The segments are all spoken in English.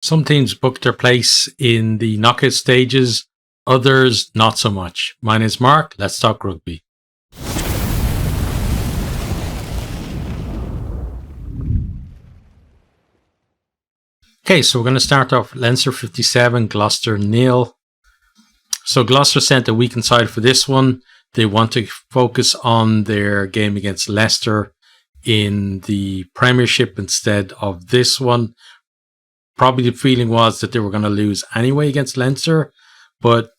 Some teams booked their place in the knockout stages, others not so much. My name is Mark, let's talk rugby. Okay, so we're going to start off Leinster 57, Gloucester 0. So Gloucester sent a weakened side for this one. They want to focus on their game against Leicester in the Premiership instead of this one. Probably the feeling was that they were going to lose anyway against Leinster, but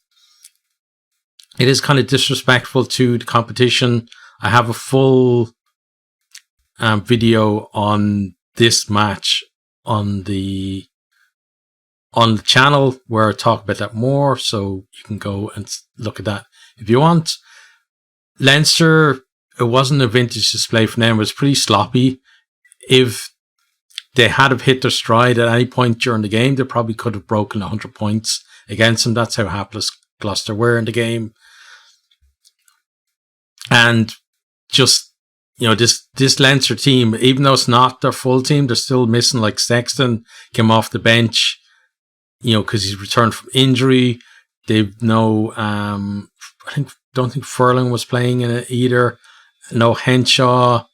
it is kind of disrespectful to the competition. I have a full video on this match on the channel where I talk about that more, so you can go and look at that if you want. Leinster, it wasn't a vintage display for them. It was pretty sloppy. If they had have hit their stride at any point during the game, they probably could have broken 100 points against them. That's how hapless Gloucester were in the game. And just, you know, this Leinster team, even though it's not their full team, they're still missing, like Sexton came off the bench, you know, because he's returned from injury. They've no, don't think Furlong was playing in it either. No Henshaw.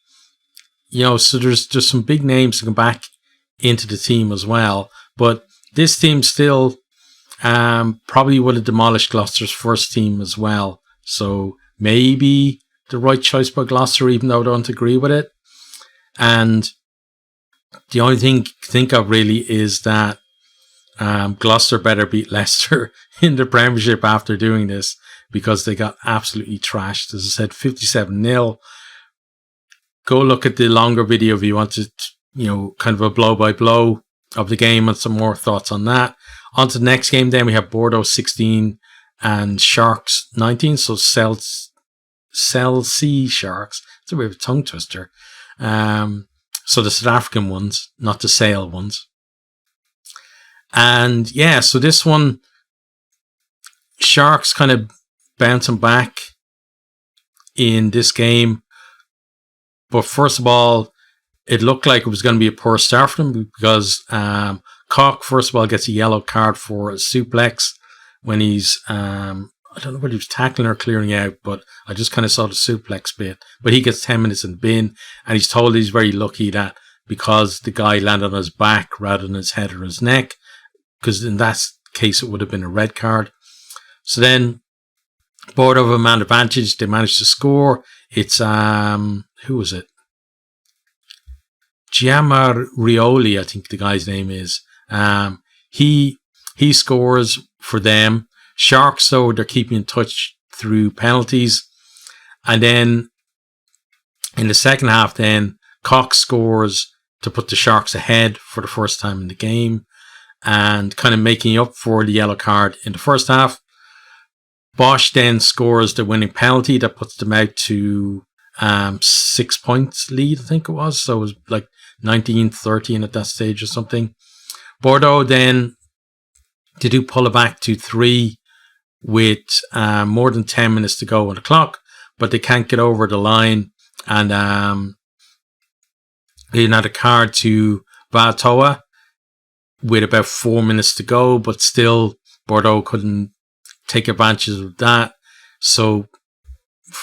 You know, so there's some big names to come back into the team as well. But this team still probably would have demolished Gloucester's first team as well. So maybe the right choice by Gloucester, even though I don't agree with it. And the only thing to think of really is that Gloucester better beat Leicester in the Premiership after doing this, because they got absolutely trashed. As I said, 57-0. Go look at the longer video if you want to, you know, kind of a blow-by-blow of the game and some more thoughts on that. On to the next game then, we have Bordeaux 16 and Sharks 19. So Cell-C Sharks. It's a bit of a tongue twister. So the South African ones, not the Sale ones. And yeah, so this one, Sharks kind of bouncing back in this game. But first of all, it looked like it was going to be a poor start for them, because Cock, first of all, gets a yellow card for a suplex when he's, I don't know whether he was tackling or clearing out, but I just kind of saw the suplex bit. But he gets 10 minutes in the bin, and he's told he's very lucky that because the guy landed on his back rather than his head or his neck, because in that case it would have been a red card. So then Bordeaux have a man advantage. They managed to score. It's who was it? Giamarioli, I think the guy's name is. He scores for them. Sharks, though, they're keeping in touch through penalties. And then in the second half, then Cox scores to put the Sharks ahead for the first time in the game, and kind of making up for the yellow card in the first half. Bosch then scores the winning penalty that puts them out to 6 points lead, I think it was. So it was like 19-13 at that stage or something. Bordeaux then, they do pull it back to 3 with more than 10 minutes to go on the clock, but they can't get over the line. And they had a card to Vatoa with about 4 minutes to go, but still Bordeaux couldn't take advantage of that. So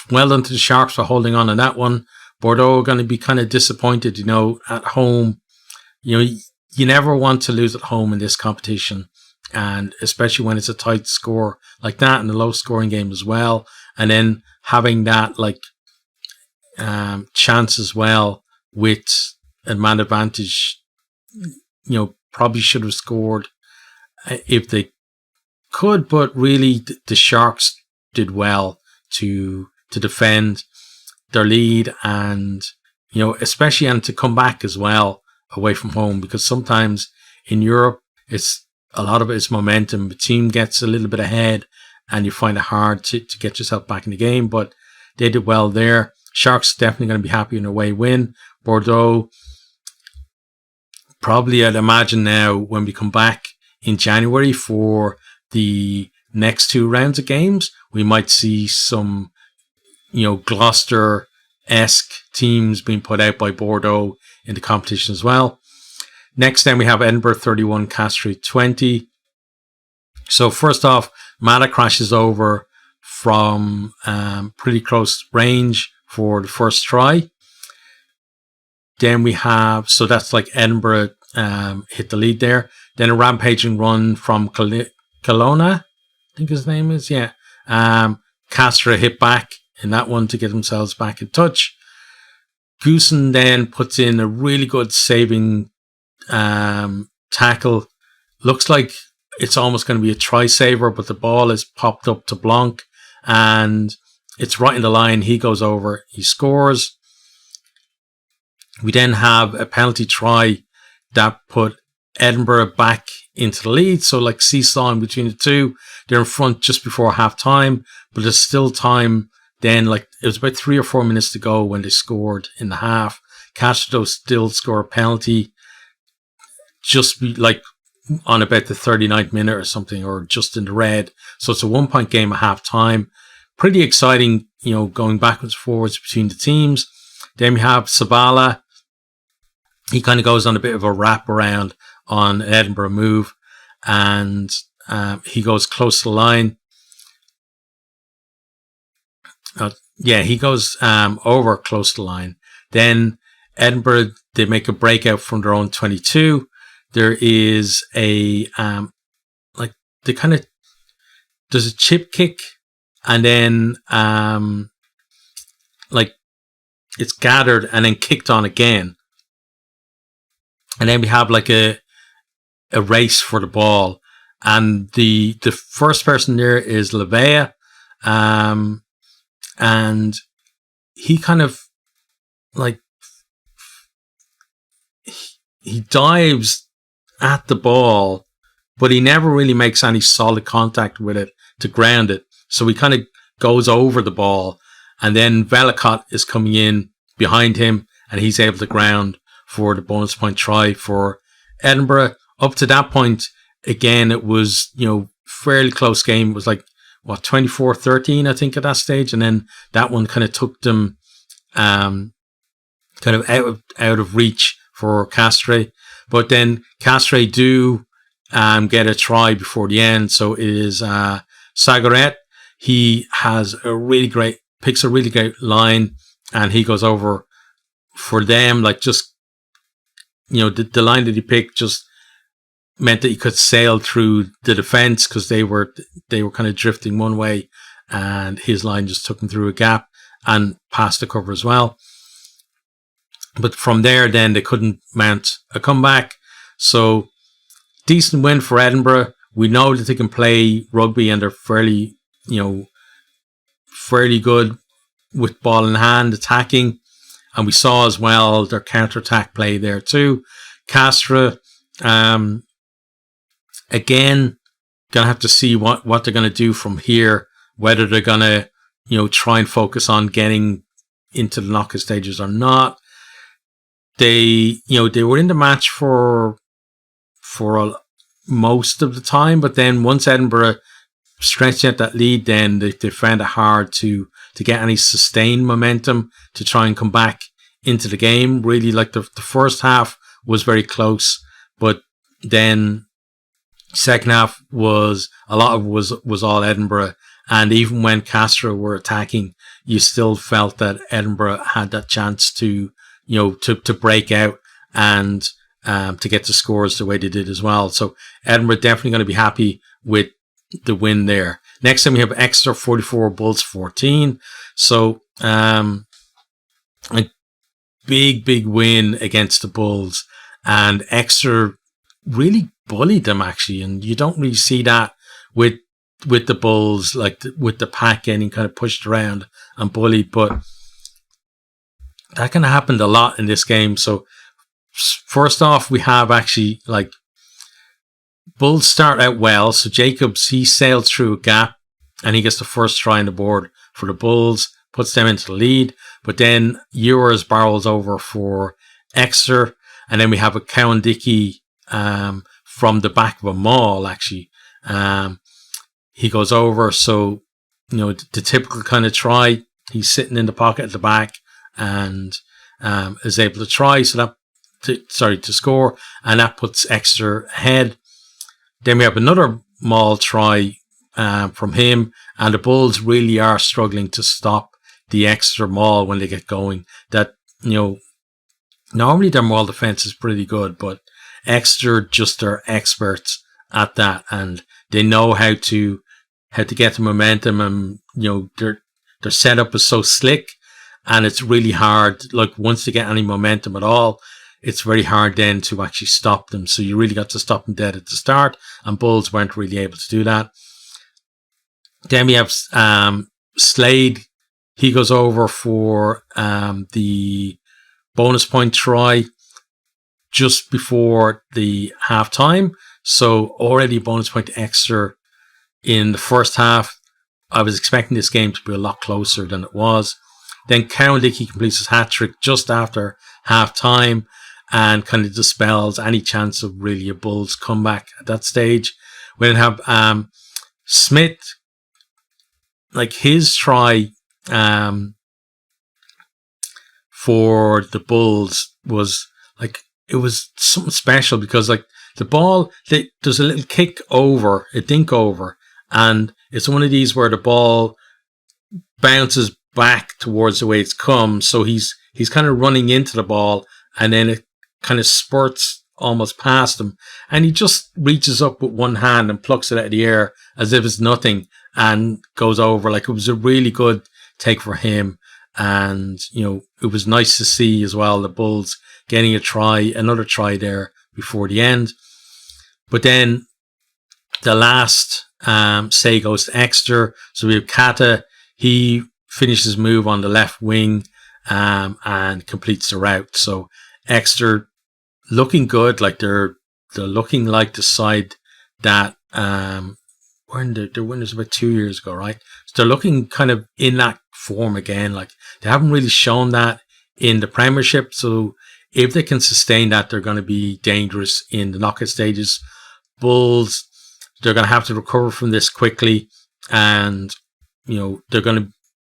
well done to the Sharks for holding on that one. Bordeaux are going to be kind of disappointed, you know, at home. You know, you never want to lose at home in this competition, and especially when it's a tight score like that and a low scoring game as well. And then having that like chance as well with a man advantage, you know, probably should have scored if they could, but really the Sharks did well to defend their lead, and, you know, especially, and to come back as well away from home, because sometimes in Europe it's a lot of it is momentum. The team gets a little bit ahead and you find it hard to get yourself back in the game, but they did well there. Sharks definitely going to be happy in their away win. Bordeaux, probably I'd imagine now when we come back in January for the next 2 rounds of games, we might see some, you know, Gloucester-esque teams being put out by Bordeaux in the competition as well. Next, then we have Edinburgh 31, Castres 20. So first off, Mata crashes over from pretty close range for the first try. Then we have, so that's like Edinburgh hit the lead there. Then a rampaging run from Kelowna, I think his name is, yeah. Castres hit back in that one to get themselves back in touch. Goosen then puts in a really good saving tackle. Looks like it's almost going to be a try saver, but the ball is popped up to Blanc and it's right in the line. He goes over, he scores. We then have a penalty try that put Edinburgh back into the lead. So like seesawing between the two. They're in front just before half time, but there's still time. Then like it was about 3 or 4 minutes to go when they scored in the half. Castres still score a penalty just like on about the 39th minute or something, or just in the red. So it's a 1-point game at half time. Pretty exciting, going backwards and forwards between the teams. Then we have Sabala. He kind of goes on a bit of a wrap around on an Edinburgh move, and he goes close to the line. He goes over close to the line. Then Edinburgh, they make a breakout from their own 22. There is a there's a chip kick, and then it's gathered and then kicked on again. And then we have like a race for the ball. And the first person there is Levea. And he kind of he dives at the ball, but he never really makes any solid contact with it to ground it. So he kind of goes over the ball, and then Velicott is coming in behind him, and he's able to ground for the bonus point try for Edinburgh. Up to that point, again, it was, fairly close game. It was like, 24-13, I think, at that stage. And then that one kind of took them kind of out of reach for Castres. But then Castres do get a try before the end. So it is Sagaret. He has picks a really great line, and he goes over for them. Like just, the line that he picked just meant that he could sail through the defense, because they were kind of drifting one way, and his line just took him through a gap and past the cover as well. But from there, then they couldn't mount a comeback. So decent win for Edinburgh. We know that they can play rugby, and they're fairly good with ball in hand, attacking. And we saw as well their counter-attack play there too. Castres, again, gonna have to see what they're gonna do from here. Whether they're gonna, try and focus on getting into the knockout stages or not. They were in the match for most of the time, but then once Edinburgh stretched out that lead, then they found it hard to get any sustained momentum to try and come back into the game. Really, like the first half was very close, but then second half was a lot of was all Edinburgh. And even when Castres were attacking, you still felt that Edinburgh had that chance to break out and to get the scores the way they did as well. So Edinburgh definitely going to be happy with the win there. Next time we have Exeter 44, Bulls 14. So a big win against the Bulls, and Exeter really bullied them actually, and you don't really see that with the Bulls, like with the pack getting kind of pushed around and bullied, but that kind of happened a lot in this game. So first off, we have actually like Bulls start out well. So Jacobs, he sailed through a gap and he gets the first try on the board for the Bulls, puts them into the lead. But then Ewers barrels over for Exeter, and then we have a Cowan-Dickey from the back of a maul actually. He goes over, so the typical kind of try. He's sitting in the pocket at the back and is able to try. So that to score, and that puts Exeter ahead. Then we have another maul try from him, and the Bulls really are struggling to stop the Exeter maul when they get going. That, normally their maul defense is pretty good, but Exeter just are experts at that, and they know how to get the momentum, and their setup is so slick, and it's really hard. Like, once they get any momentum at all, it's very hard then to actually stop them. So you really got to stop them dead at the start, and Bulls weren't really able to do that. Then we have Slade. He goes over for the bonus point try just before the half time. So already bonus point to Exeter in the first half. I was expecting this game to be a lot closer than it was. Then Cowan-Dickey completes his hat-trick just after half-time and kind of dispels any chance of really a Bulls comeback at that stage. We then have Smith, like his try for the Bulls was like, it was something special, because like the ball, there's a little kick over, a dink over, and it's one of these where the ball bounces back towards the way it's come. So he's kind of running into the ball, and then it kind of spurts almost past him, and he just reaches up with one hand and plucks it out of the air as if it's nothing and goes over. Like, it was a really good take for him, and it was nice to see as well the Bulls getting another try there before the end. But then the last say goes to Exeter. So we have Kata. He finishes his move on the left wing and completes the route. So Exeter looking good, like they're looking like the side that were their winners about 2 years ago, right? So they're looking kind of in that form again. Like, they haven't really shown that in the Premiership. So if they can sustain that, they're going to be dangerous in the knockout stages. Bulls, they're going to have to recover from this quickly, and they're going to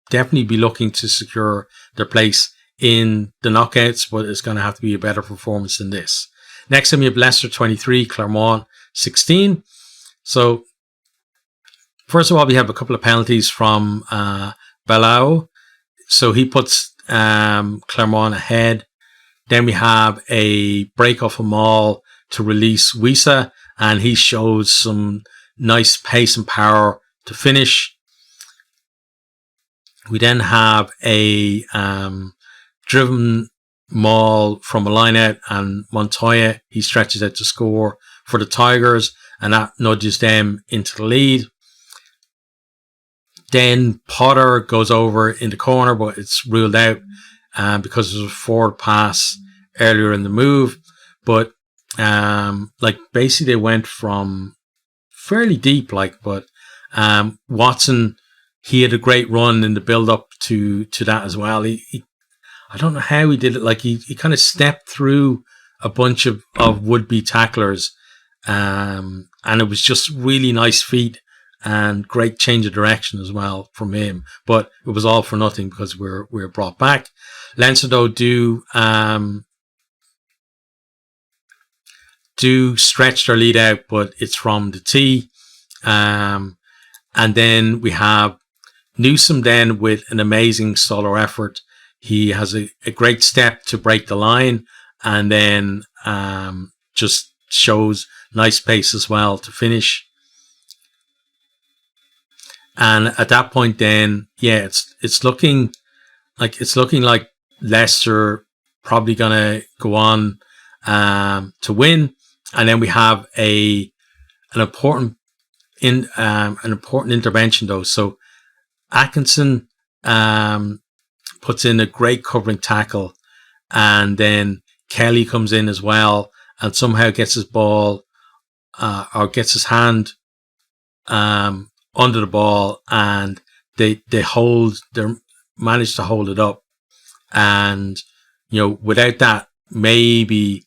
definitely be looking to secure their place in the knockouts, but it's going to have to be a better performance than this. Next time we have Leicester 23, Clermont 16. So first of all, we have a couple of penalties from Balao. So he puts Clermont ahead. Then we have a break off a maul to release Wisa, and he shows some nice pace and power to finish. We then have a driven maul from a line out, and Montoya, he stretches out to score for the Tigers, and that nudges them into the lead. Then Potter goes over in the corner, but it's ruled out because there's a forward pass earlier in the move. But basically they went from fairly deep, but Watson, he had a great run in the build up to that as well. He I don't know how he did it. Like, he kind of stepped through a bunch of would-be tacklers, and it was just really nice feet and great change of direction as well from him. But it was all for nothing because we're brought back. Leinster though do stretch their lead out, but it's from the tee. And then we have Newsom then with an amazing solo effort. He has a great step to break the line, and then just shows nice pace as well to finish. And at that point, then it's looking like Leicester probably gonna go on to win. And then we have an important intervention though. So Atkinson puts in a great covering tackle, and then Kelly comes in as well and somehow gets his ball or gets his hand under the ball, and they manage to hold it up. And without that, maybe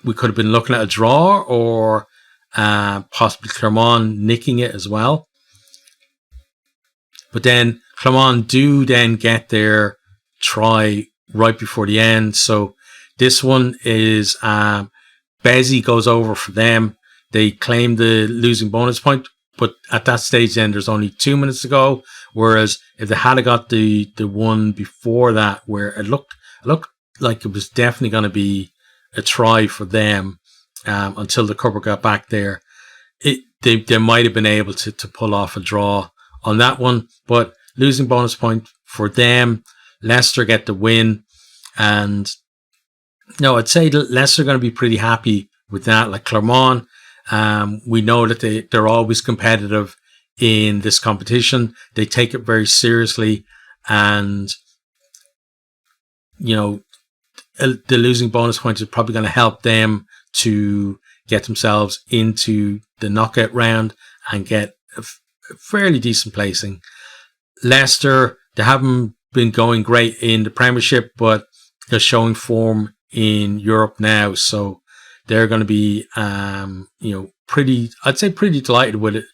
we could have been looking at a draw, or possibly Clermont nicking it as well. But then Clermont do then get their try right before the end. So this one is Bezzy goes over for them. They claim the losing bonus point, but at that stage then there's only 2 minutes to go. Whereas if they had got the one before that, where it looked like it was definitely going to be a try for them until the cover got back there, they might have been able to pull off a draw on that one. But losing bonus point for them. Leicester get the win, and no, I'd say Leicester are going to be pretty happy with that. Like Clermont, we know that they're always competitive in this competition. They take it very seriously, and the losing bonus point is probably going to help them to get themselves into the knockout round and get a fairly decent placing. Leicester, they haven't been going great in the Premiership, but they're showing form in Europe now, so they're going to be, pretty delighted with it,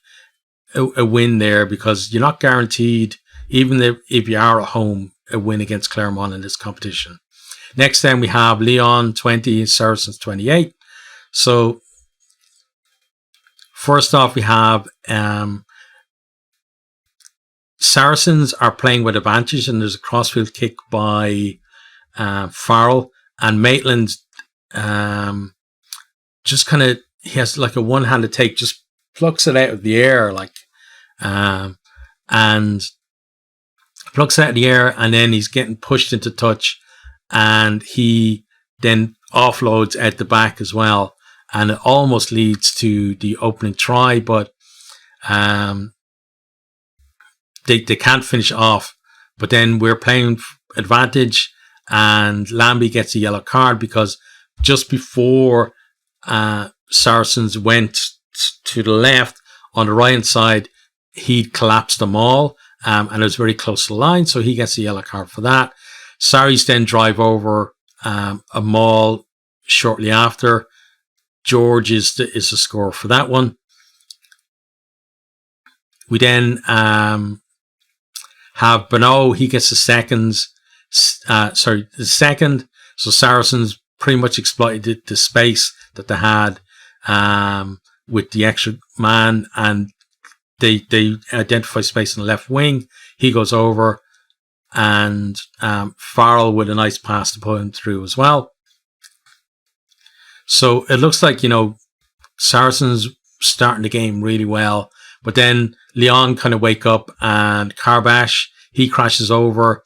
a win there, because you're not guaranteed, even if you are at home, a win against Clermont in this competition. Next, then we have Lyon 20, Saracens 28. So first off, we have Saracens are playing with advantage, and there's a crossfield kick by Farrell, and Maitland just kind of, he has like a one-handed take, just plucks it out of the air, and plucks it out of the air, and then he's getting pushed into touch, and he then offloads at the back as well, and it almost leads to the opening try, but they can't finish it off. But then we're playing advantage, and Lambie gets a yellow card because just before Saracens went to the left, on the right hand side, he collapsed them all, and it was very close to the line, so he gets a yellow card for that. Sarries then drive over a maul shortly after. George is the scorer for that one. We then have Bonneau. He gets the second. So Saracens pretty much exploited the space that they had with the extra man, and they identify space in the left wing. He goes over, and Farrell with a nice pass to put him through as well. So it looks like, Saracens starting the game really well, but then Lyon kind of wake up, and Carbash, he crashes over,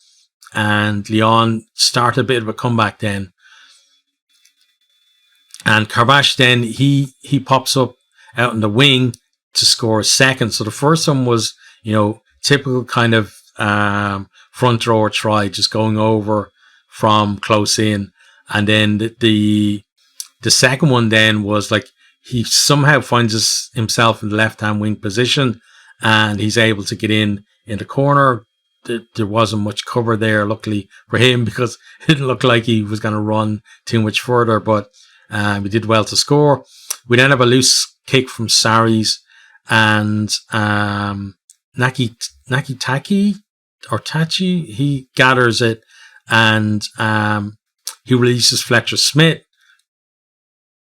and Lyon start a bit of a comeback then. And Carbash then, he pops up out in the wing to score a second. So the first one was, typical kind of front rower try, just going over from close in. And then the second one then was like, he somehow finds himself in the left-hand wing position, and he's able to get in the corner. There wasn't much cover there, luckily for him, because it didn't look like he was going to run too much further, but he did well to score. We then have a loose kick from Sarries, and Nakitaki or Tachi, he gathers it, and he releases Fletcher Smith,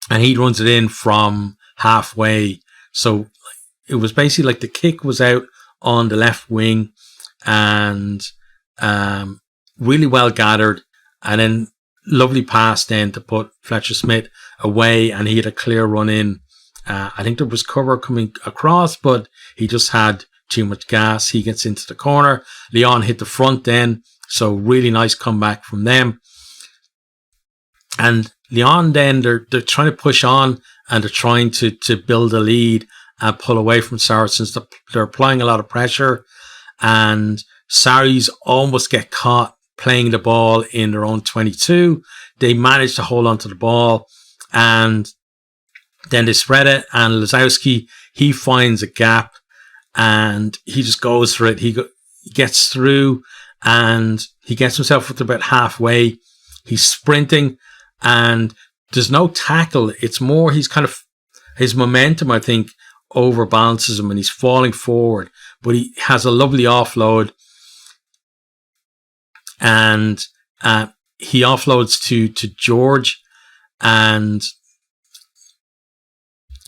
and he runs it in from halfway. So it was basically like the kick was out on the left wing, and really well gathered, and then lovely pass then to put Fletcher Smith away, and he had a clear run in. I think there was cover coming across, but he just had too much gas. He gets into the corner. Lyon hit the front then, so really nice comeback from them. And Lyon then, they're trying to push on, and they're trying to build a lead and pull away from Saracens. They're applying a lot of pressure, and Sarries almost get caught playing the ball in their own 22. They manage to hold on to the ball, and then they spread it, and Lazowski, he finds a gap, and he just goes for it. He gets through, and he gets himself up to about halfway. He's sprinting, and there's no tackle. It's more, he's kind of, his momentum, I think, overbalances him, and he's falling forward, but he has a lovely offload, and he offloads to George, and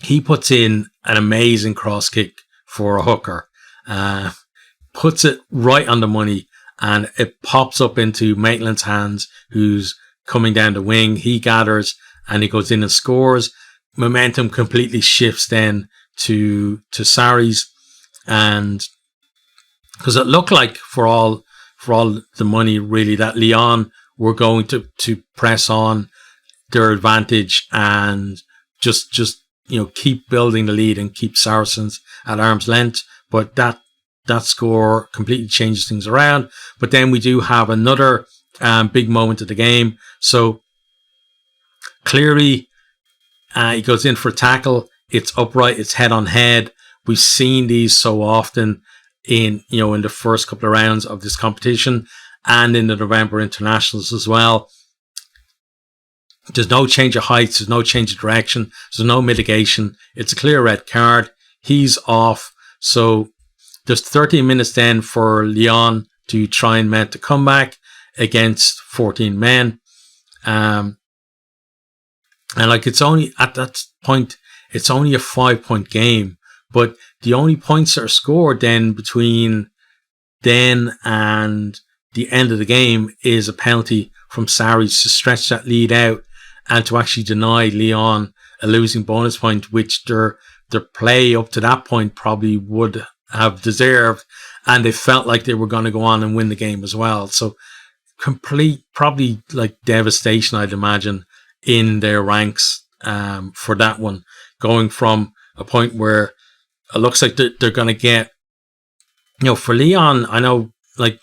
he puts in an amazing cross kick for a hooker. Puts it right on the money, and it pops up into Maitland's hands, who's coming down the wing. He gathers, and he goes in and scores. Momentum completely shifts then to Sarries, and because it looked like for all the money really that Lyon were going to press on their advantage and just keep building the lead and keep Saracens at arm's length, but that score completely changes things around. But then we do have another big moment of the game. So Cleary, he goes in for a tackle. It's upright. It's head on head. We've seen these so often in the first couple of rounds of this competition and in the November internationals as well. There's no change of heights. There's no change of direction. There's no mitigation. It's a clear red card. He's off. So there's 13 minutes then for Lyon to try and mount a comeback against 14 men. And it's only at that point, it's only a 5-point game, but the only points that are scored then between then and the end of the game is a penalty from Sarries to stretch that lead out and to actually deny Lyon a losing bonus point, which their play up to that point probably would have deserved, and they felt like they were going to go on and win the game as well. So complete, probably like devastation, I'd imagine, in their ranks for that one, going from a point where it looks like they're going to get, for Lyon, I know, like,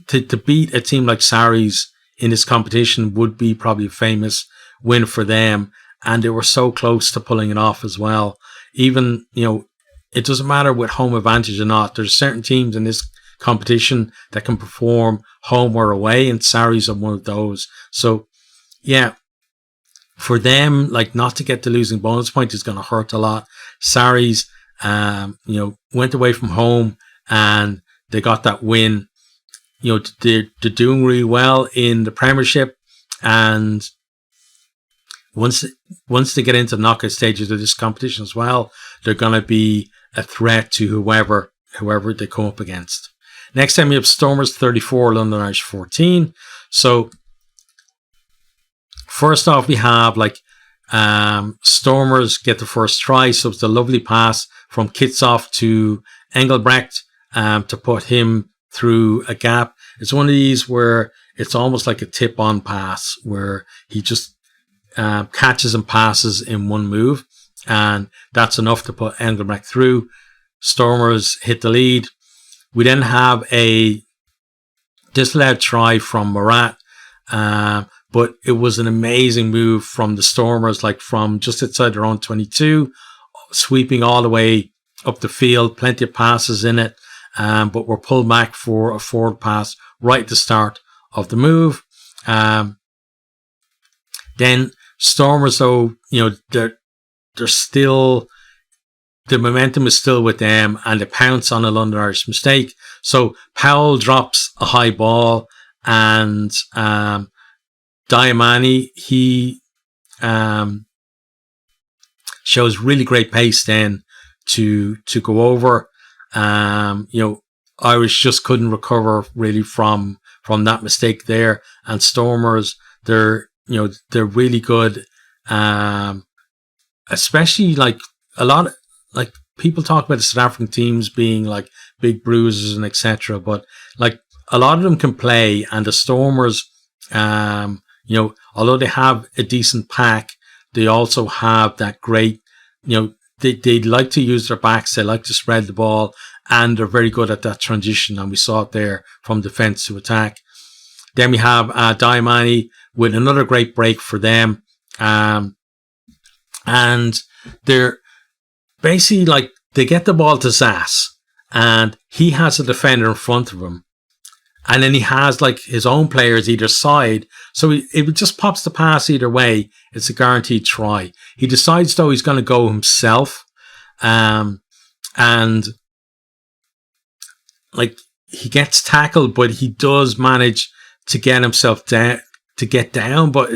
to beat a team like Sarries in this competition would be probably a famous win for them, and they were so close to pulling it off as well. Even, it doesn't matter with home advantage or not. There's certain teams in this competition that can perform home or away, and Sarries are one of those. So, yeah, for them, like, not to get the losing bonus point is going to hurt a lot. Sarries, went away from home and they got that win. They're doing really well in the Premiership, and once they get into the knockout stages of this competition as well, they're going to be a threat to whoever they come up against. Next time we have Stormers 34, London Irish 14. So first off, we have Stormers get the first try. So it's a lovely pass from Kitsoff to Engelbrecht to put him through a gap. It's one of these where it's almost like a tip-on pass where he just catches and passes in one move, and that's enough to put Engelbrecht through. Stormers hit the lead. We then have a disallowed try from Murat, but it was an amazing move from the Stormers, like from just outside their own 22, sweeping all the way up the field, plenty of passes in it, but were pulled back for a forward pass right at the start of the move. Then Stormers, though, they're still, the momentum is still with them, and they pounce on a London Irish mistake. So Powell drops a high ball, and Diamani, he shows really great pace then to go over. Irish just couldn't recover really from that mistake there, and Stormers, they're really good, especially like a lot of, like, people talk about the South African teams being like big bruisers and etc., but like a lot of them can play, and the Stormers, although they have a decent pack, they also have that great, they like to use their backs, they like to spread the ball, and they're very good at that transition, and we saw it there from defence to attack. Then we have Diamani with another great break for them, and they're basically like, they get the ball to Zas, and he has a defender in front of him, and then he has like his own players either side, so it just pops the pass either way. It's a guaranteed try. He decides though he's going to go himself, and like he gets tackled, but he does manage to get himself to get down, but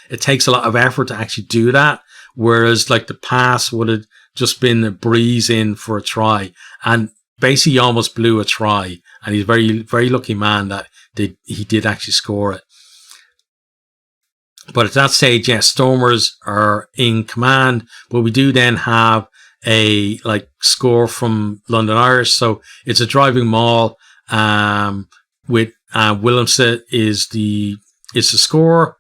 it takes a lot of effort to actually do that. Whereas like the pass would have just been a breeze in for a try, and basically he almost blew a try, and he's a very, very lucky man that he did actually score it. But at that stage, yes, Stormers are in command, but we do then have a like score from London Irish. So it's a driving maul, with Willemse is the scorer.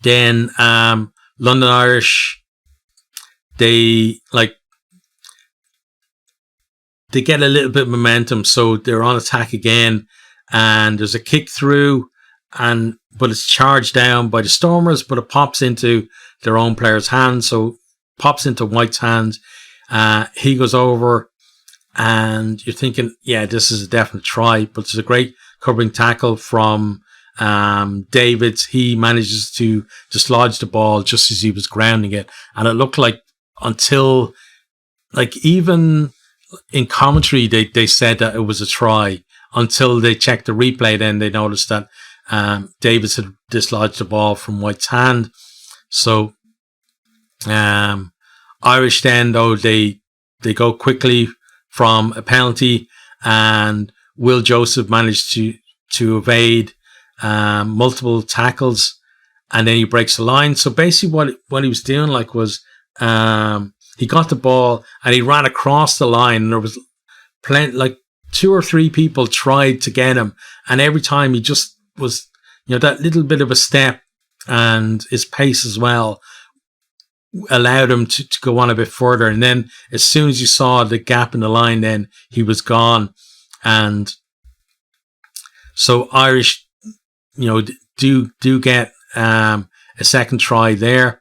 Then London Irish, they get a little bit of momentum, so they're on attack again, and there's a kick through, but it's charged down by the Stormers, but it pops into their own player's hands, so pops into White's hands. He goes over, and you're thinking, yeah, this is a definite try, but it's a great covering tackle from Davids. He manages to dislodge the ball just as he was grounding it, and it looked like until even in commentary they said that it was a try until they checked the replay. Then they noticed that Davids had dislodged the ball from White's hand. So Irish then, though, they go quickly from a penalty, and Will Joseph managed to evade multiple tackles, and then he breaks the line. So basically what he was doing was he got the ball and he ran across the line, and there was plenty, 2 or 3 people tried to get him, and every time he just was, that little bit of a step and his pace as well allowed him to go on a bit further. And then as soon as you saw the gap in the line, then he was gone. And so Irish, do get a second try there,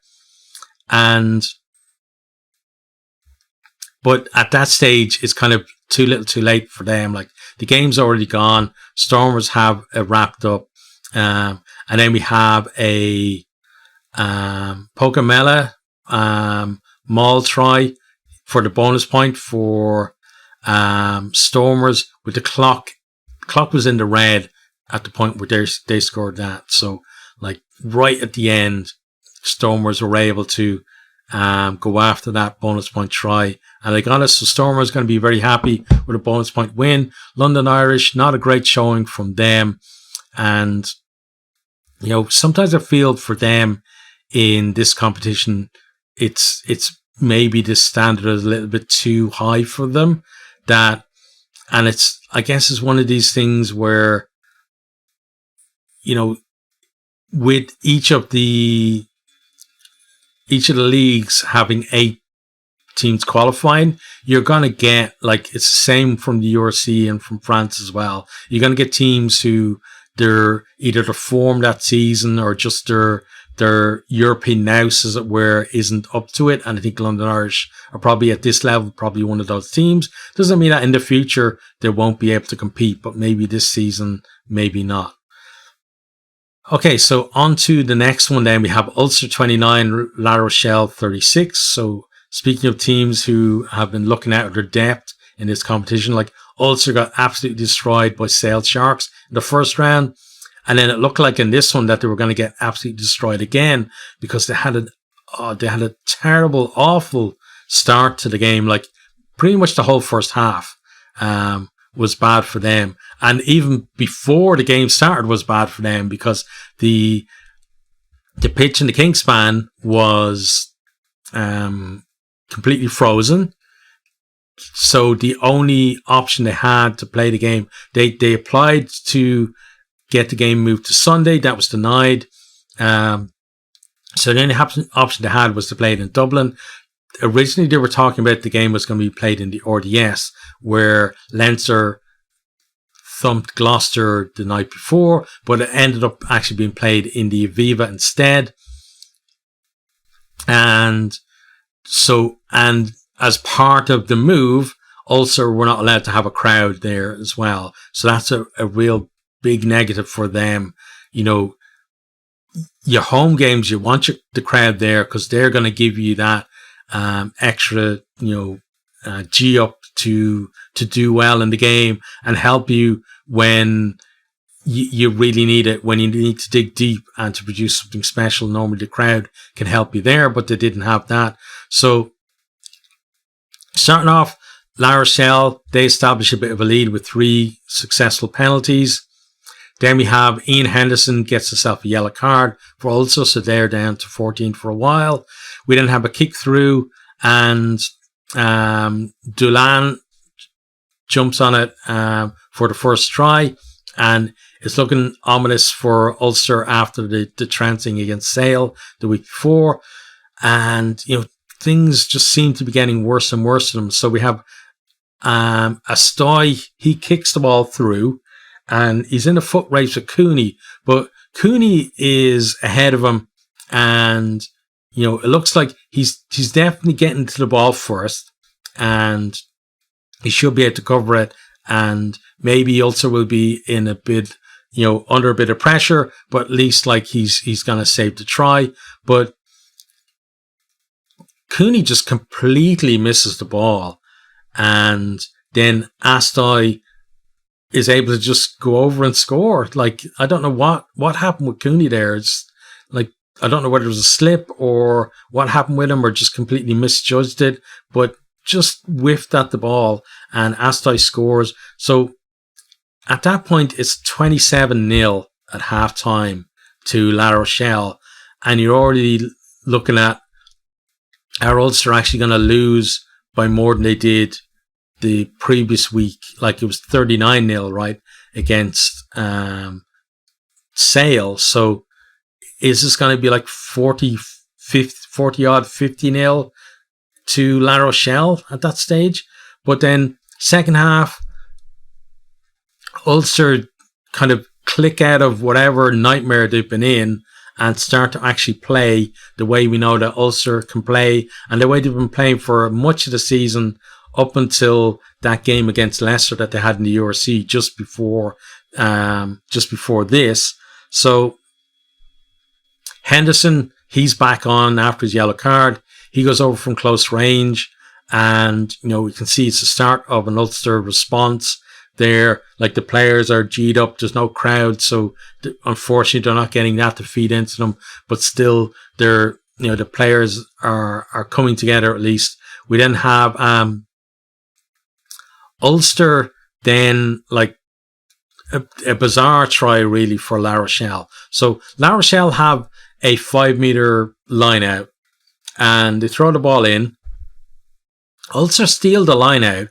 but at that stage it's kind of too little, too late for them. The game's already gone. Stormers have it wrapped up, and then we have a Pokamela maul try for the bonus point for Stormers, with the clock was in the red at the point where they scored that. So right at the end, Stormers were able to go after that bonus point try, and they got us. So Stormers going to be very happy with a bonus point win. London Irish, not a great showing from them, and sometimes I feel for them in this competition, it's maybe the standard is a little bit too high for them. And I guess it's one of these things where, with each of the leagues having 8 teams qualifying, you're going to get, it's the same from the URC and from France as well. You're going to get teams who they're either the form that season or just their European nous, as it were, isn't up to it. And I think London Irish are probably at this level, probably one of those teams. Doesn't mean that in the future they won't be able to compete, but maybe this season, maybe not. Okay, so on to the next one then. We have Ulster 29, La Rochelle 36. So speaking of teams who have been looking out of their depth in this competition, Ulster got absolutely destroyed by Sale Sharks in the first round. And then it looked like in this one that they were going to get absolutely destroyed again, because they had a terrible, awful start to the game. Pretty much the whole first half was bad for them. And even before the game started was bad for them, because the pitch in the Kingspan was completely frozen. So the only option they had to play the game, they applied to get the game moved to Sunday. That was denied. So the only option they had was to play it in Dublin. Originally, they were talking about the game was going to be played in the RDS, where Leinster thumped Gloucester the night before, but it ended up actually being played in the Aviva instead. And as part of the move, Ulster were not allowed to have a crowd there as well. So that's a real big negative for them. Your home games, you want the crowd there because they're going to give you that extra, G up to do well in the game and help you when you really need it when you need to dig deep and to produce something special. Normally the crowd can help you there, but they didn't have that. So starting off, La Rochelle, they establish a bit of a lead with 3 successful penalties. Then we have Ian Henderson gets himself a yellow card for Ulster, so they're down to 14 for a while. We then have a kick through, and Dulan jumps on it for the first try, and it's looking ominous for Ulster after the trouncing against Sale the week before. And, things just seem to be getting worse and worse for them. So we have Astoy, he kicks the ball through, and he's in a foot race with Cooney, but Cooney is ahead of him, and it looks like he's definitely getting to the ball first, and he should be able to cover it, and maybe Ulster will be in a bit, under a bit of pressure, but at least like he's going to save the try. But Cooney just completely misses the ball, and then Astoy is able to just go over and score. Like, I don't know what happened with Cooney there. It's like, I don't know whether it was a slip or what happened with him, or just completely misjudged it, but just whiffed at the ball, and Astoy scores. So at that point, it's 27-0 at half time to La Rochelle, and you're already looking at, are Ulster actually going to lose by more than they did the previous week? Like, it was 39-0, right, against Sale. So is this going to be like 40-odd, 50-0 to La Rochelle at that stage? But then second half, Ulster kind of click out of whatever nightmare they've been in and start to actually play the way we know that Ulster can play, and the way they've been playing for much of the season up until that game against Leicester that they had in the URC just before this. So Henderson, he's back on after his yellow card. He goes over from close range, and we can see it's the start of an Ulster response there. Like, the players are G'd up, there's no crowd, so unfortunately they're not getting that to feed into them, but still they're, the players are coming together at least. We then have Ulster, then like a bizarre try really for La Rochelle. So La Rochelle have a 5-meter line out, and they throw the ball in. Ulster steal the line out,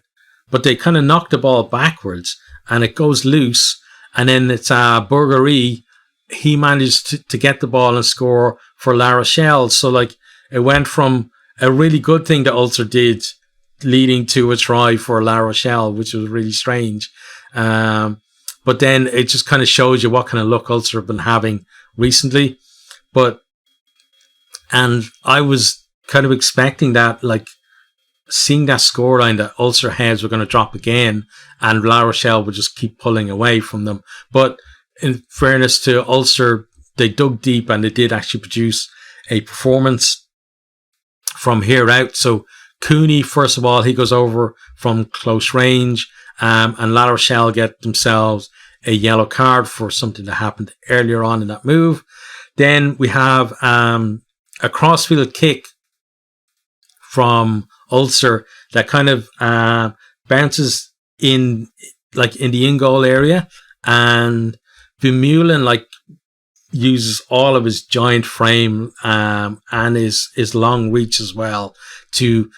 but they kind of knock the ball backwards, and it goes loose. And then it's Burgery. He managed to get the ball and score for La Rochelle. So like, it went from a really good thing that Ulster did, leading to a try for La Rochelle, which was really strange. But then it just kind of shows you what kind of luck Ulster have been having recently. And I was kind of expecting that, like, seeing that scoreline, that Ulster heads were going to drop again and La Rochelle would just keep pulling away from them. But in fairness to Ulster, they dug deep and they did actually produce a performance from here out. So Cooney, first of all, he goes over from close range, and La Rochelle get themselves a yellow card for something that happened earlier on in that move. Then we have a crossfield kick from Ulster that kind of bounces in, like, in the in-goal area, and Vermeulen like uses all of his giant frame and his long reach as well to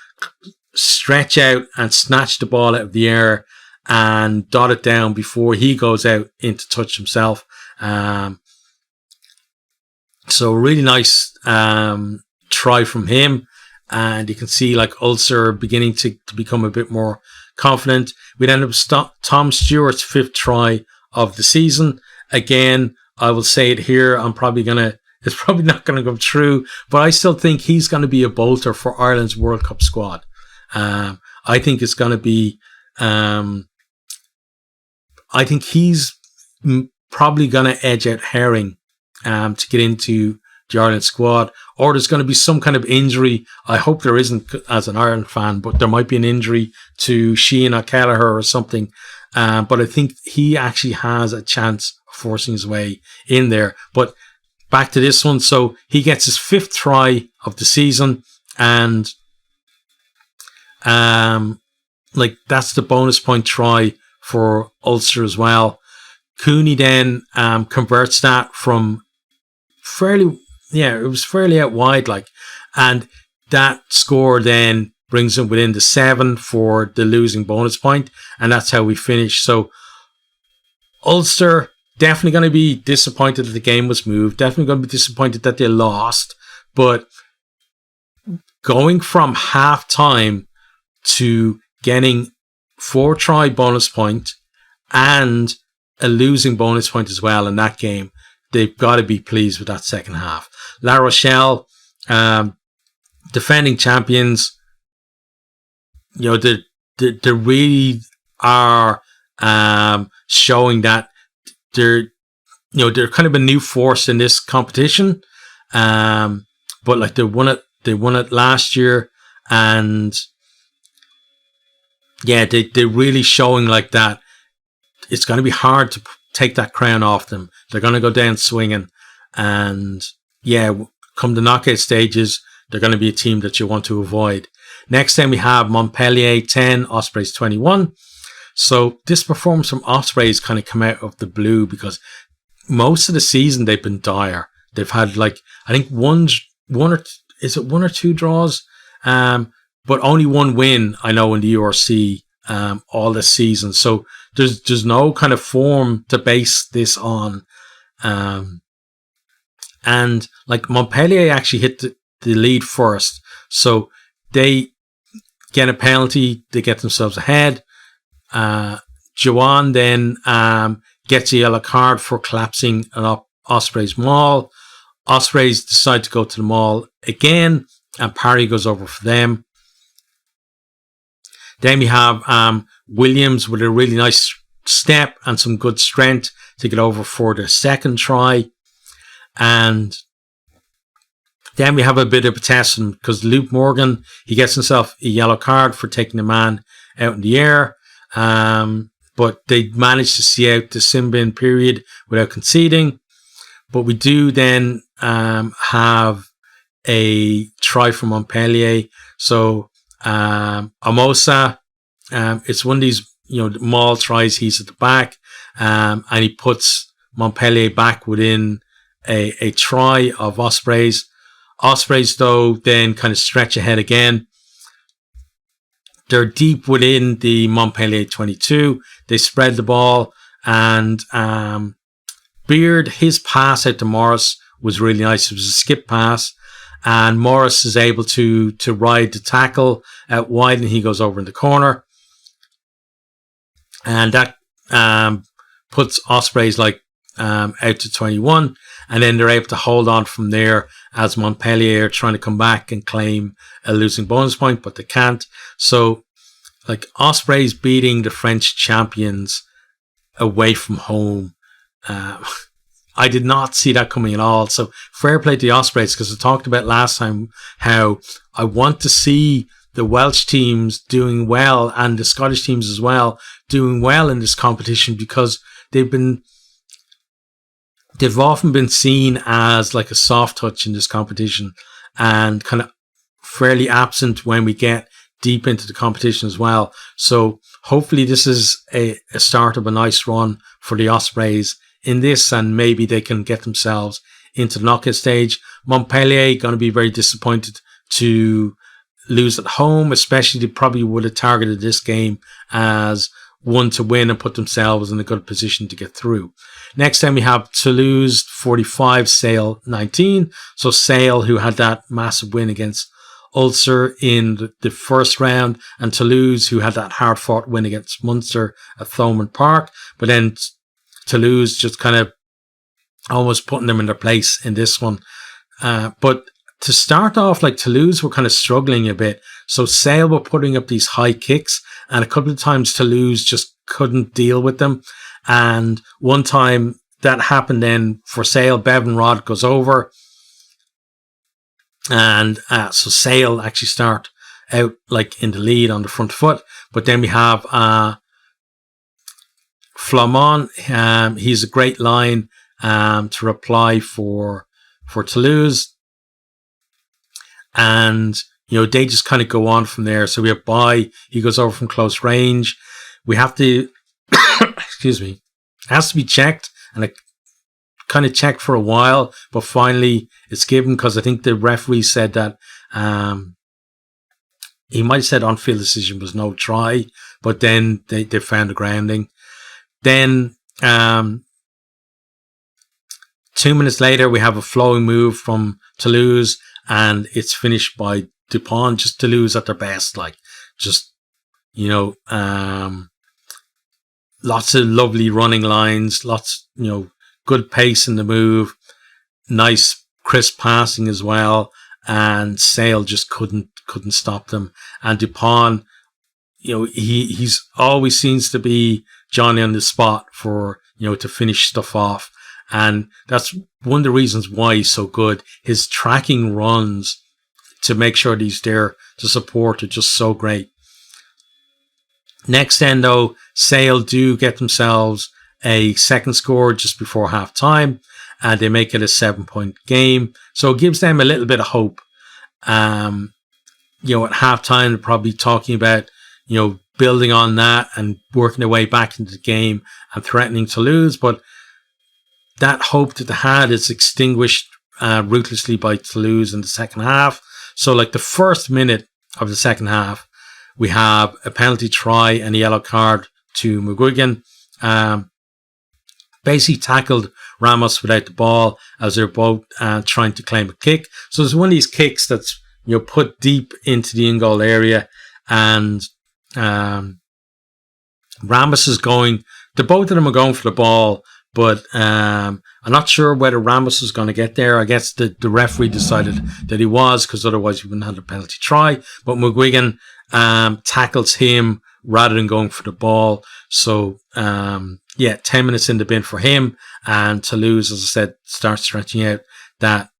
stretch out and snatch the ball out of the air and dot it down before he goes out into touch himself. So really nice try from him. And you can see, like, Ulster beginning to become a bit more confident. We then have Tom Stewart's 5th try of the season. Again, I will say it here, it's probably not going to go through, but I still think he's going to be a bolter for Ireland's World Cup squad. I think it's going to be, I think he's probably going to edge out Herring to get into the Ireland squad, or there's going to be some kind of injury. I hope there isn't, as an Ireland fan, but there might be an injury to Sheehan O'Callagher or something, But I think he actually has a chance of forcing his way in there. But back to this one. So he gets his 5th try of the season, and that's the bonus point try for Ulster as well. Cooney then converts that from it was fairly out wide, and that score then brings him within the 7 for the losing bonus point, and that's how we finish. So Ulster definitely going to be disappointed that the game was moved, definitely going to be disappointed that they lost, but going from half time to getting 4 try bonus point and a losing bonus point as well in that game, they've got to be pleased with that second half. La Rochelle, defending champions, they really are showing that they're kind of a new force in this competition. But they won it last year, and they're really showing that it's going to be hard to take that crown off them. They're going to go down swinging, and come the knockout stages, they're going to be a team that you want to avoid. Next time we have Montpellier 10, Ospreys 21. So this performance from Ospreys kind of come out of the blue, because most of the season they've been dire. They've had I think one or two draws, but only one win I know in the URC all this season. So there's no kind of form to base this on. And Montpellier actually hit the lead first, so they get a penalty, they get themselves ahead. Joanne then gets a yellow card for collapsing an Ospreys maul. Ospreys decide to go to the maul again, and Parry goes over for them. Then we have Williams with a really nice step and some good strength to get over for the second try. And then we have a bit of a test because Luke Morgan, he gets himself a yellow card for taking the man out in the air. But they managed to see out the sin bin period without conceding. But we do then have a try from Montpellier. So Amosa, it's one of these maul tries. He's at the back, and he puts Montpellier back within a try of Ospreys. Ospreys, though, then kind of stretch ahead again. They're deep within the Montpellier 22. They spread the ball, and Beard, his pass out to Morris was really nice. It was a skip pass, and Morris is able to ride the tackle out wide, and he goes over in the corner. And that puts Ospreys out to 21, and then they're able to hold on from there as Montpellier are trying to come back and claim a losing bonus point, but they can't. So Ospreys beating the French champions away from home, I did not see that coming at all. So fair play to the Ospreys, because I talked about last time how I want to see the Welsh teams doing well and the Scottish teams as well doing well in this competition, because they've often been seen as a soft touch in this competition and kind of fairly absent when we get deep into the competition as well. So hopefully this is a start of a nice run for the Ospreys in this, and maybe they can get themselves into the knockout stage. Montpellier going to be very disappointed to lose at home, especially they probably would have targeted this game as one to win and put themselves in a good position to get through. Next time we have Toulouse 45, Sale 19. So Sale, who had that massive win against Ulster in the first round, and Toulouse, who had that hard-fought win against Munster at Thomond Park. But then Toulouse just kind of almost putting them in their place in this one. But to start off, Toulouse were kind of struggling a bit. So Sale were putting up these high kicks, and a couple of times Toulouse just couldn't deal with them. And one time that happened then for Sale, Bevan Rod goes over. And so Sale actually start out in the lead on the front foot. But then we have Flamand, he's a great line to reply for Toulouse. And, they just kind of go on from there. So we have Bye. He goes over from close range. We have to, excuse me, it has to be checked. And it kind of checked for a while, but finally it's given because I think the referee said that he might have said on-field decision was no try, but then they found a grounding. Then 2 minutes later, we have a flowing move from Toulouse, and it's finished by Dupont. Just Toulouse at their best, lots of lovely running lines, lots, good pace in the move, nice crisp passing as well, and Sale just couldn't stop them. And Dupont, he's always seems to be Johnny on the spot for, to finish stuff off. And that's one of the reasons why he's so good. His tracking runs to make sure that he's there to support are just so great. Next then, though, Sale do get themselves a second score just before half time, and they make it a 7-point game. So it gives them a little bit of hope. At half time, they're probably talking about, building on that and working their way back into the game and threatening to lose. But that hope that they had is extinguished ruthlessly by Toulouse in the second half. So the first minute of the second half, we have a penalty try and a yellow card to McGuigan. Basically tackled Ramos without the ball as they're both trying to claim a kick. So it's one of these kicks that's put deep into the in-goal area, and Ramos is going. Both of them are going for the ball, but I'm not sure whether Ramos is going to get there. I guess the referee decided that he was, because otherwise he wouldn't have a penalty try. But McGuigan tackles him rather than going for the ball. So 10 minutes in the bin for him, and Toulouse, as I said, starts stretching out that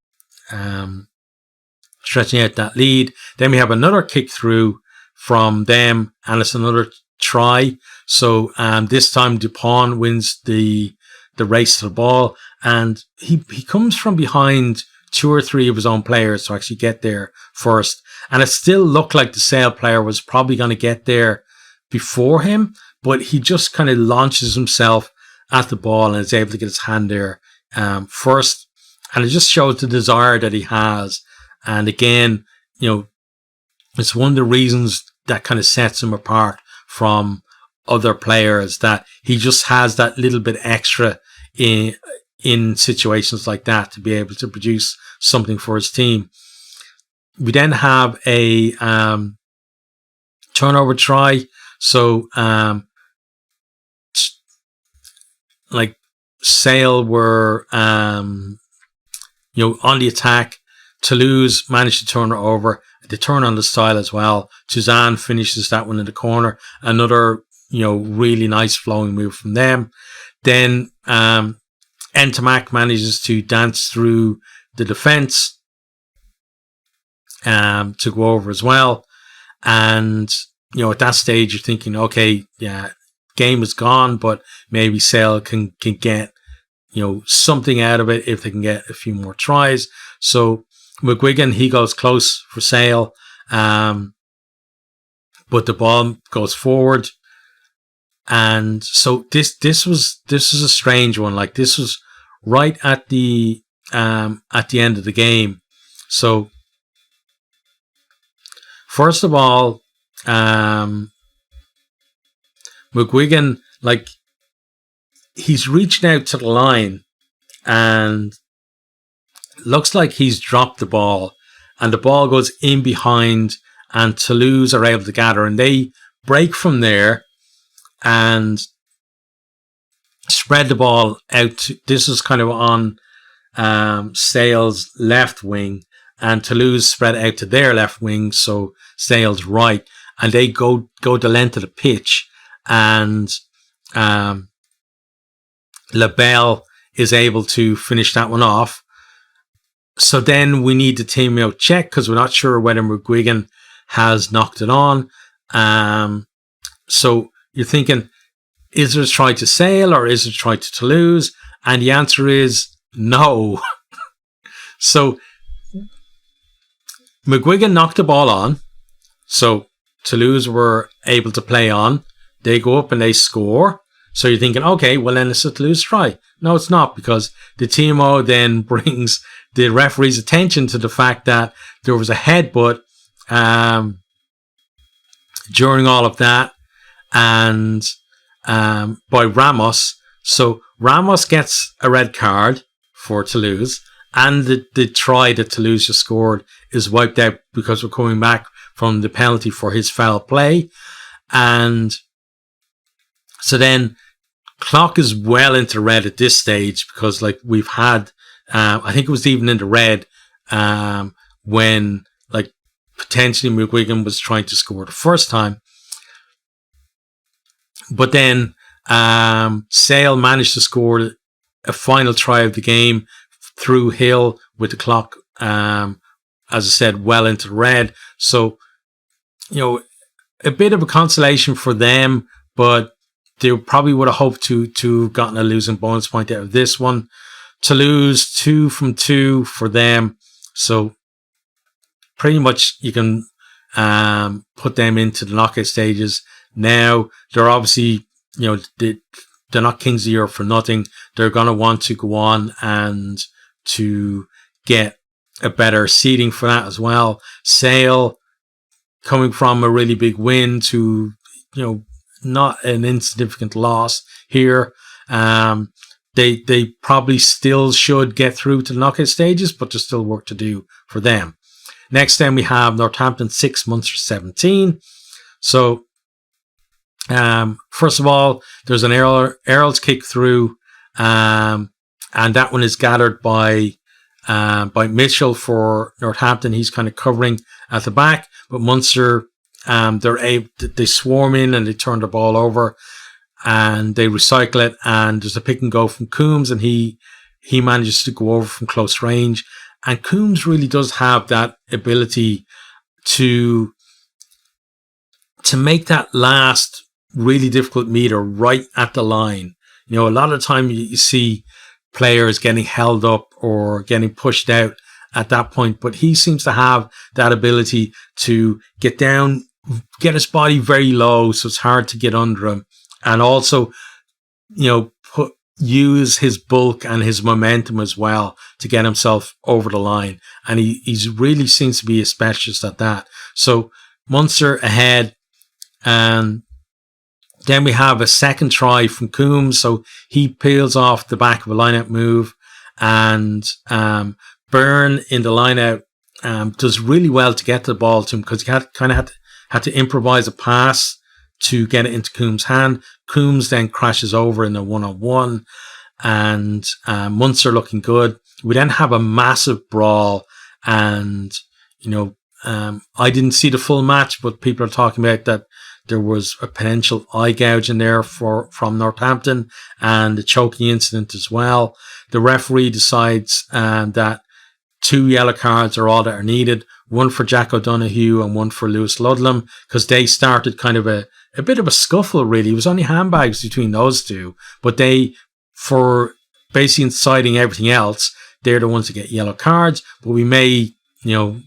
lead. Then we have another kick through from them, and it's another try. So this time Dupont wins the race to the ball, and he comes from behind 2 or 3 of his own players to actually get there first. And it still looked like the Sale player was probably going to get there before him, but he just kind of launches himself at the ball and is able to get his hand there first. And it just shows the desire that he has. And again, it's one of the reasons that kind of sets him apart from other players, that he just has that little bit extra in situations like that to be able to produce something for his team. We then have a turnover try. So Sale were on the attack. Toulouse managed to turn it over. They turn on the style as well. Suzanne finishes that one in the corner. Another really nice flowing move from them. Then Ntamak manages to dance through the defence to go over as well. And at that stage you're thinking, okay, yeah, game is gone, but maybe Sale can get something out of it if they can get a few more tries. So McGuigan, he goes close for Sale, but the ball goes forward. And so this is a strange one. This was right at the end of the game. So first of all, McGuigan, he's reached out to the line and looks like he's dropped the ball, and the ball goes in behind, and Toulouse are able to gather, and they break from there and spread the ball out. This is kind of on Sale's left wing, and Toulouse spread out to their left wing, so Sale's right, and they go the length of the pitch, and LaBelle is able to finish that one off. So then we need the team out check, because we're not sure whether McGuigan has knocked it on. So you're thinking, is it a try to Sale or is it a try to Toulouse? And the answer is no. So McGuigan knocked the ball on. So Toulouse were able to play on. They go up and they score. So you're thinking, okay, well then it's a Toulouse try. No, it's not, because the TMO then brings the referee's attention to the fact that there was a headbutt during all of that, and by Ramos. So Ramos gets a red card for Toulouse, and the try that Toulouse just scored is wiped out because we're coming back from the penalty for his foul play. And so then clock is well into red at this stage, because like we've had, I think it was even in the red when like potentially McGuigan was trying to score the first time. But then Sale managed to score a final try of the game through Hill with the clock, as I said, well into the red. So, you know, a bit of a consolation for them, but they probably would have hoped to gotten a losing bonus point out of this one. Toulouse, 2 from 2 for them. So pretty much you can put them into the knockout stages. Now, they're obviously, you know, they're not Kings of the Year for nothing. They're going to want to go on and to get a better seeding for that as well. Sale, coming from a really big win to, you know, not an insignificant loss here. They probably still should get through to the knockout stages, but there's still work to do for them. Next, then we have Northampton 6, Munster 17. So, first of all, there's an Earls kick through, and that one is gathered by Mitchell for Northampton. He's kind of covering at the back, but Munster, they swarm in and they turn the ball over and they recycle it, and there's a pick and go from Coombs, and he manages to go over from close range. And Coombs really does have that ability to make that last really difficult meter right at the line. You know, a lot of the time you see players getting held up or getting pushed out at that point, but he seems to have that ability to get down, get his body very low so it's hard to get under him, and also, you know, use his bulk and his momentum as well to get himself over the line. And he's really seems to be a specialist at that. So Munster ahead, and then we have a second try from Coombs. So he peels off the back of a line-out move, and Byrne in the line-out does really well to get the ball to him, because he had to improvise a pass to get it into Coombs' hand. Coombs then crashes over in a one-on-one, and Munster looking good. We then have a massive brawl, and, you know, I didn't see the full match, but people are talking about that there was a potential eye gouge in there from Northampton, and a choking incident as well. The referee decides that 2 yellow cards are all that are needed, one for Jack O'Donoghue and one for Lewis Ludlam, because they started kind of a bit of a scuffle, really. It was only handbags between those two, but they, for basically inciting everything else, they're the ones that get yellow cards. But we may, you know,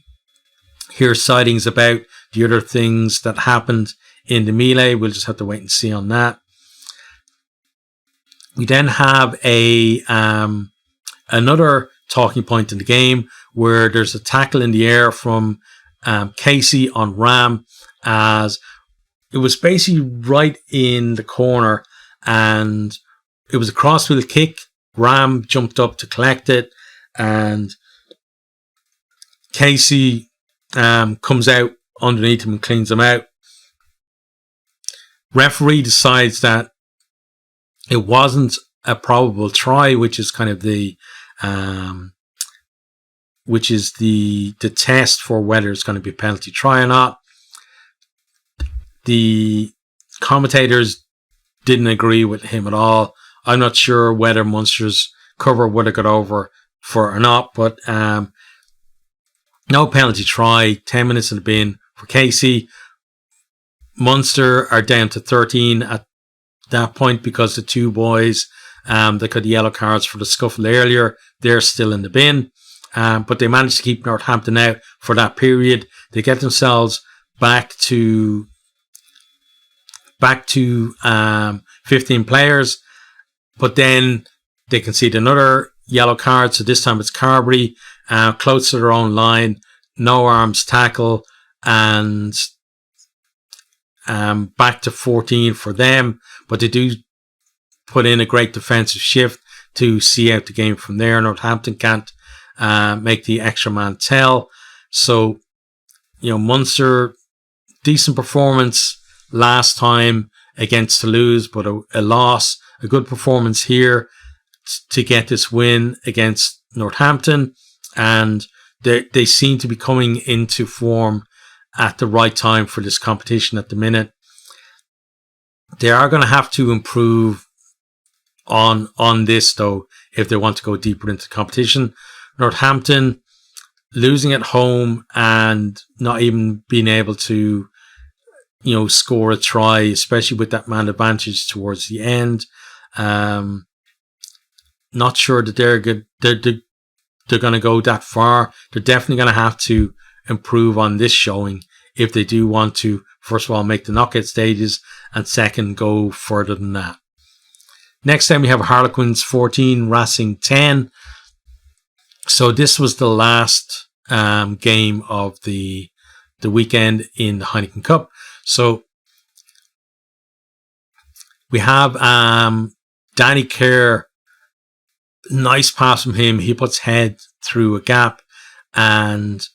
hear sightings about the other things that happened in the melee. We'll just have to wait and see on that. We then have another talking point in the game where there's a tackle in the air from Casey on Ram, as it was basically right in the corner, and it was a crossfield kick. Ram jumped up to collect it, and Casey comes out underneath him and cleans him out. Referee decides that it wasn't a probable try, which is kind of the test for whether it's going to be a penalty try or not. The commentators didn't agree with him at all. I'm not sure whether Munster's cover would have got over for it or not, but no penalty try, 10 minutes in the bin for Casey. Munster are down to 13 at that point because the two boys that got yellow cards for the scuffle earlier, they're still in the bin. But they managed to keep Northampton out for that period. They get themselves back to 15 players, but then they concede another yellow card. So this time it's Carberry, close to their own line, no arms tackle, and back to 14 for them. But they do put in a great defensive shift to see out the game from there. Northampton can't make the extra man tell. So, Munster, decent performance last time against Toulouse, but a loss. A good performance here to get this win against Northampton. And they seem to be coming into form at the right time for this competition at the minute. They are going to have to improve on this, though, if they want to go deeper into the competition. Northampton losing at home and not even being able to, score a try, especially with that man advantage towards the end. Not sure that they're good. They're going to go that far. They're definitely going to have to improve on this showing if they do want to, first of all, make the knockout stages, and second, go further than that. Next time we have Harlequins 14, Racing 10. So this was the last game of the weekend in the Heineken Cup. So we have Danny Kerr, nice pass from him. He puts Head through a gap, and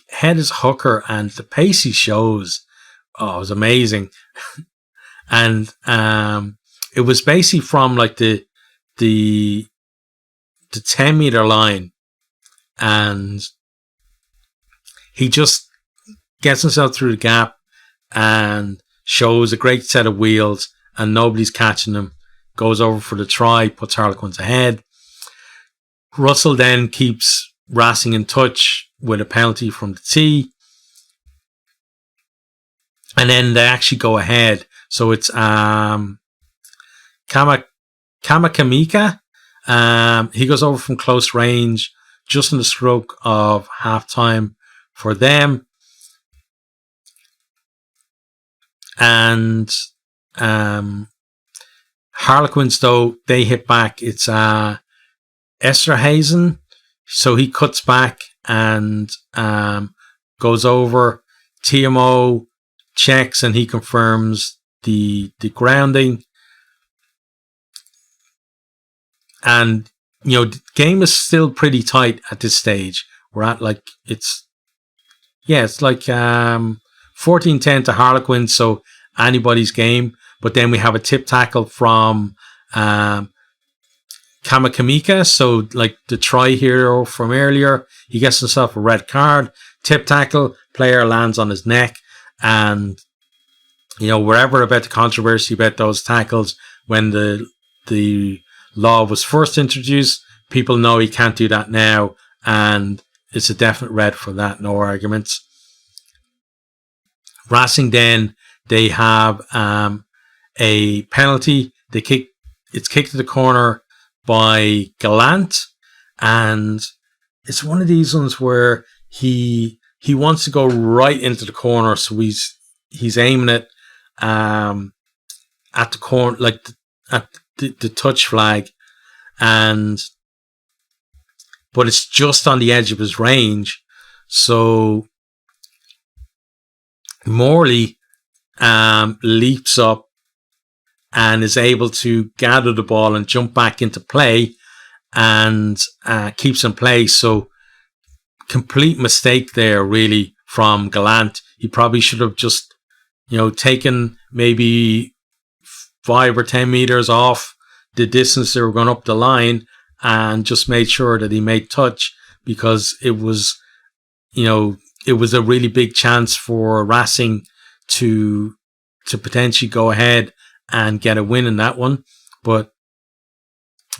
Head is hooker, and the pace he shows, it was amazing. And it was basically from the 10-meter line, and he just gets himself through the gap and shows a great set of wheels, and nobody's catching him. Goes over for the try, puts Harlequins ahead. Russell then keeps Racing in touch with a penalty from the tee, and then they actually go ahead. So it's Kamika. He goes over from close range, just in the stroke of half-time for them. And Harlequins, though, they hit back. It's Esterhazen. So he cuts back and goes over. TMO checks and he confirms the grounding. And, the game is still pretty tight at this stage. We're at it's 14-10 to Harlequins, so anybody's game. But then we have a tip tackle from Kamakamika. So the try hero from earlier, he gets himself a red card. Tip tackle, player lands on his neck. And, wherever about the controversy about those tackles, when the law was first introduced, people know he can't do that now. And it's a definite red for that, no arguments. Racing then, they have a penalty. It's kicked to the corner by Gallant, and it's one of these ones where he wants to go right into the corner, so he's aiming it at the corner, at the touch flag, but it's just on the edge of his range. So Morley leaps up and is able to gather the ball and jump back into play and keeps in play. So complete mistake there, really, from Gallant. He probably should have just, taken maybe 5 or 10 meters off the distance they were going up the line and just made sure that he made touch, because it was a really big chance for Racing to potentially go ahead and get a win in that one. And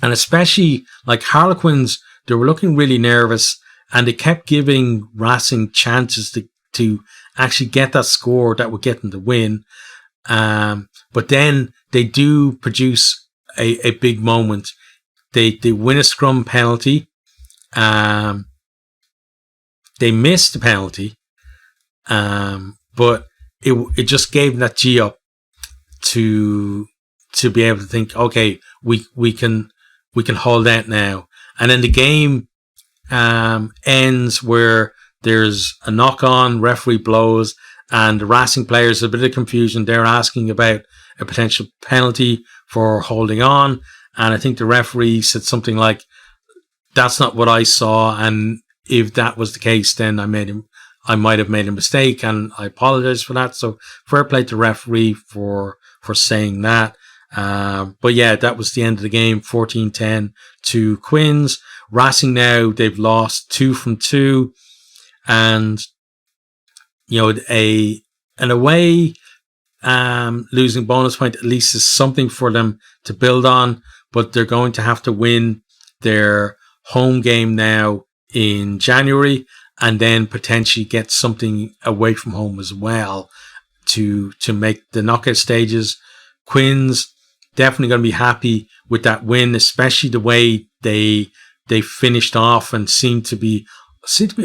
especially Harlequins, they were looking really nervous, and they kept giving Racing chances to actually get that score that would get them the win. But then they do produce a big moment. They win a scrum penalty. They missed the penalty, but it just gave them that G up to be able to think, okay, we can hold out now. And then the game ends where there's a knock on, referee blows, and the Racing players, a bit of confusion. They're asking about a potential penalty for holding on. And I think the referee said something like, that's not what I saw. And if that was the case, then I might have made a mistake, and I apologize for that. So fair play to the referee for saying that. But yeah, that was the end of the game, 14-10 to Quins. Racing now, they've lost 2 from 2. And, an away losing bonus point at least is something for them to build on, but they're going to have to win their home game now in January, and then potentially get something away from home as well to make the knockout stages. Quins definitely going to be happy with that win, especially the way they finished off and seemed to be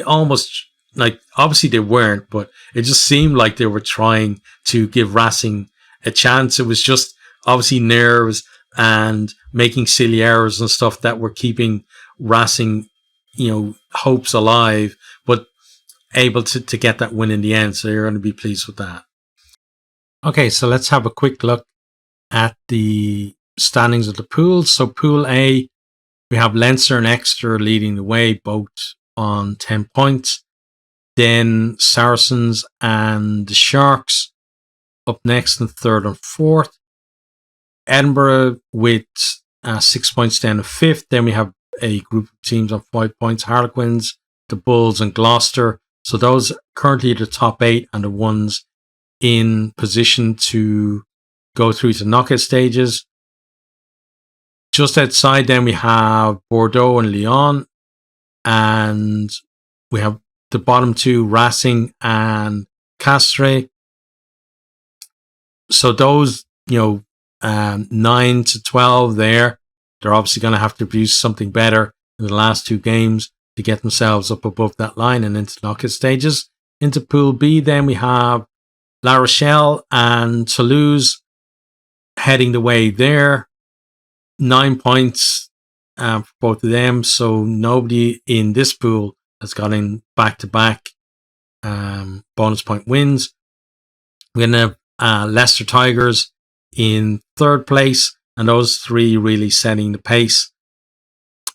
almost like, obviously they weren't, but it just seemed like they were trying to give Racing a chance. It was just obviously nerves and making silly errors and stuff that were keeping Racing, hopes alive, but able to get that win in the end. So you're going to be pleased with that. Okay, so let's have a quick look at the standings of the pools. So Pool A, we have Leinster and Exeter leading the way, both on 10 points. Then Saracens and the Sharks up next in third and fourth. Edinburgh with 6 points down to fifth. Then we have a group of teams on 5 points. Harlequins, the Bulls and Gloucester. So those currently are the top 8 and the ones in position to go through to knockout stages. Just outside then we have Bordeaux and Lyon. And we have the bottom 2, Racing and Castres. So those, 9 to 12 there, they're obviously going to have to produce something better in the last 2 games to get themselves up above that line and into knockout stages. Into Pool B then we have La Rochelle and Toulouse heading the way there. 9 points for both of them. So nobody in this pool has got in back-to-back bonus point wins. We're going to have Leicester Tigers in third place, and those 3 really setting the pace.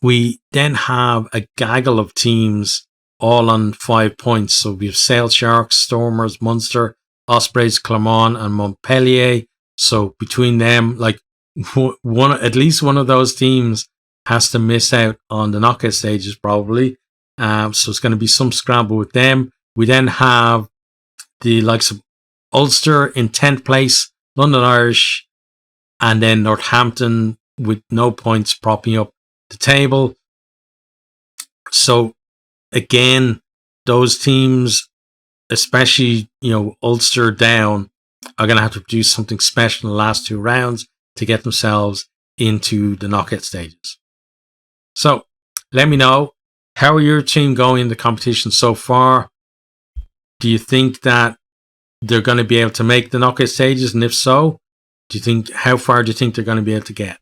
We then have a gaggle of teams all on 5 points. So we have Sale Sharks, Stormers, Munster, Ospreys, Clermont and Montpellier. So between them, like at least one of those teams has to miss out on the knockout stages probably. So it's going to be some scramble with them. We then have the likes of Ulster in 10th place, London Irish, and then Northampton with no points propping up the table. So again, those teams, especially, Ulster down, are going to have to produce something special in the last 2 rounds to get themselves into the knockout stages. So let me know, how are your team going in the competition so far? Do you think that they're going to be able to make the knockout stages? And if so, how far do you think they're going to be able to get?